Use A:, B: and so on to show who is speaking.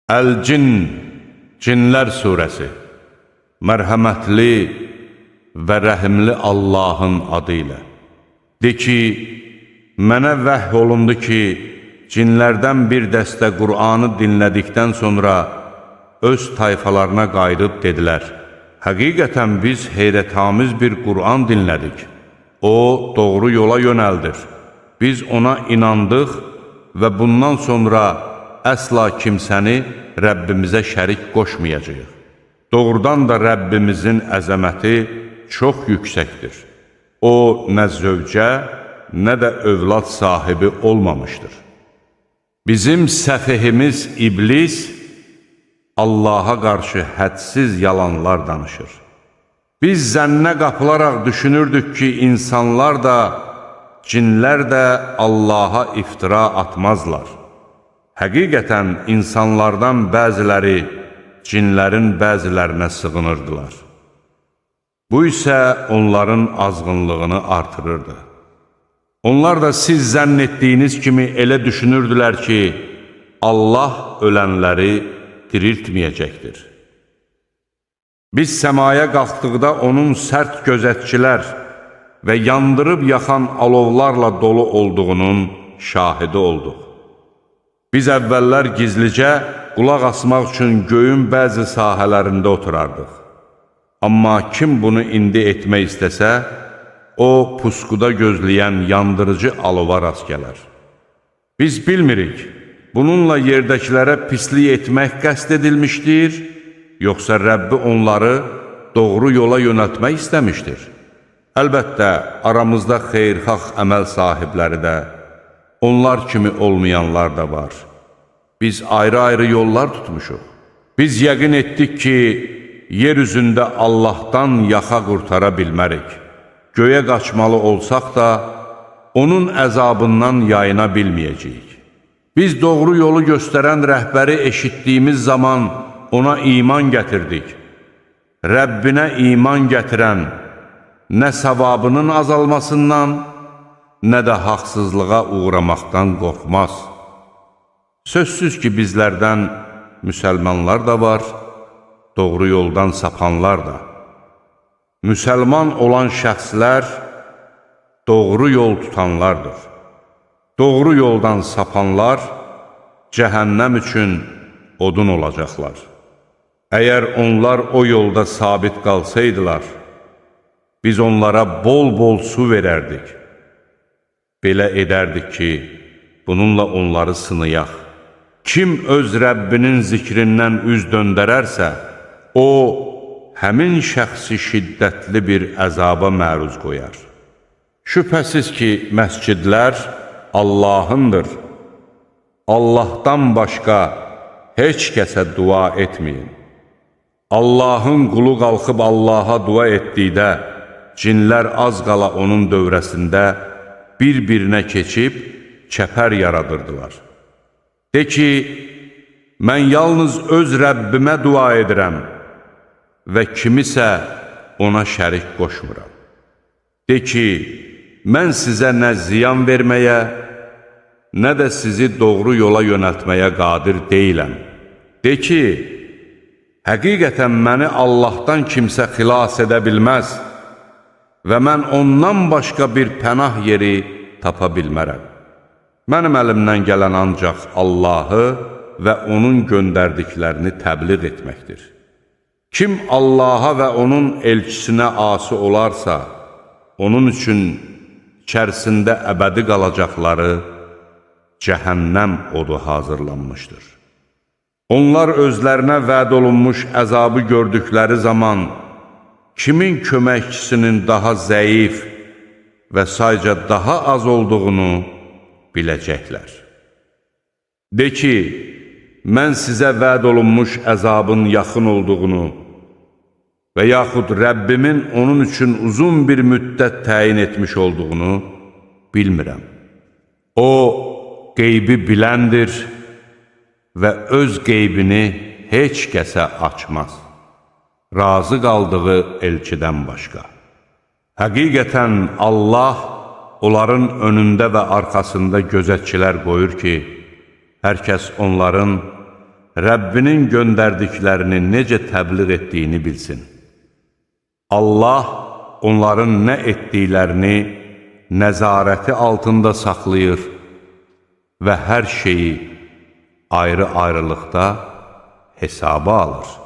A: Əl-Cin, Cinlər surəsi, mərhəmətli və rəhimli Allahın adı ilə. De ki, mənə vəhy olundu ki, cinlərdən bir dəstə Qur'anı dinlədikdən sonra öz tayfalarına qayıdıb dedilər, həqiqətən biz heyrətamiz bir Qur'an dinlədik. O, doğru yola yönəldir. Biz ona inandıq və bundan sonra əsla kimsəni Rəbbimizə şərik qoşmayacağıq. Doğrudan da Rəbbimizin əzəməti çox yüksəkdir. O, nə zövcə, nə də övlad sahibi olmamışdır. Bizim səfihimiz iblis Allaha qarşı hədsiz yalanlar danışır. Biz zənnə qapılaraq düşünürdük ki, insanlar da, cinlər də Allaha iftira atmazlar. Həqiqətən insanlardan bəziləri cinlərin bəzilərinə sığınırdılar. Bu isə onların azğınlığını artırırdı. Onlar da siz zənn etdiyiniz kimi elə düşünürdülər ki, Allah ölənləri diriltməyəcəkdir. Biz səmaya qalxdıqda onun sərt gözətçilər və yandırıb yaxan alovlarla dolu olduğunun şahidi olduq. Biz əvvəllər gizlicə qulaq asmaq üçün göyün bəzi sahələrində oturardıq. Amma kim bunu indi etmək istəsə, o pusquda gözləyən yandırıcı alova rast gələr. Biz bilmirik, bununla yerdəkilərə pislik etmək qəsd edilmişdir, yoxsa Rəbbi onları doğru yola yönəltmək istəmişdir. Əlbəttə, aramızda xeyirxah əməl sahibləri də, onlar kimi olmayanlar da var. Biz ayrı-ayrı yollar tutmuşuq. Biz yəqin etdik ki, yer üzündə Allahdan yaxa qurtara bilmərik. Göyə qaçmalı olsaq da, onun əzabından yayına bilməyəcəyik. Biz doğru yolu göstərən rəhbəri eşitdiyimiz zaman ona iman gətirdik. Rəbbinə iman gətirən nə savabının azalmasından, nə də haqsızlığa uğramaqdan qorxmaz. Sözsüz ki, bizlərdən müsəlmanlar da var, doğru yoldan sapanlar da. Müsəlman olan şəxslər doğru yol tutanlardır. Doğru yoldan sapanlar cəhənnəm üçün odun olacaqlar. Əgər onlar o yolda sabit qalsaydılar, biz onlara bol-bol su verərdik. Belə edərdik ki, bununla onları sınayaq. Kim öz Rəbbinin zikrindən üz döndərərsə, o, həmin şəxsi şiddətli bir əzaba məruz qoyar. Şübhəsiz ki, məscidlər Allahındır. Allahdan başqa heç kəsə dua etməyin. Allahın qulu qalxıb Allaha dua etdikdə, cinlər az qala onun dövrəsində bir-birinə keçib çəpər yaradırdılar. De ki, mən yalnız öz Rəbbimə dua edirəm və kimisə ona şərik qoşmuram. De ki, mən sizə nə ziyan verməyə, nə də sizi doğru yola yönəltməyə qadir deyiləm. De ki, həqiqətən məni Allahdan kimsə xilas edə bilməz və mən ondan başqa bir pənah yeri tapa bilmərəm. Mənim əlimdən gələn ancaq Allahı və onun göndərdiklərini təbliğ etməkdir. Kim Allaha və onun elçisinə asi olarsa, onun üçün içərisində əbədi qalacaqları cəhənnəm odu hazırlanmışdır. Onlar özlərinə vəd olunmuş əzabı gördükləri zaman kimin köməkçisinin daha zəif və sayca daha az olduğunu biləcəklər. De ki, mən sizə vəd olunmuş əzabın yaxın olduğunu və yaxud Rəbbimin onun üçün uzun bir müddət təyin etmiş olduğunu bilmirəm. O, qeybi biləndir və öz qeybini heç kəsə açmaz. Razı qaldığı elçidən başqa. Həqiqətən Allah onların önündə və arxasında gözətçilər qoyur ki, hər kəs onların Rəbbinin göndərdiklərini necə təbliğ etdiyini bilsin. Allah onların nə etdiklərini nəzarəti altında saxlayır və hər şeyi ayrı-ayrılıqda hesaba alır.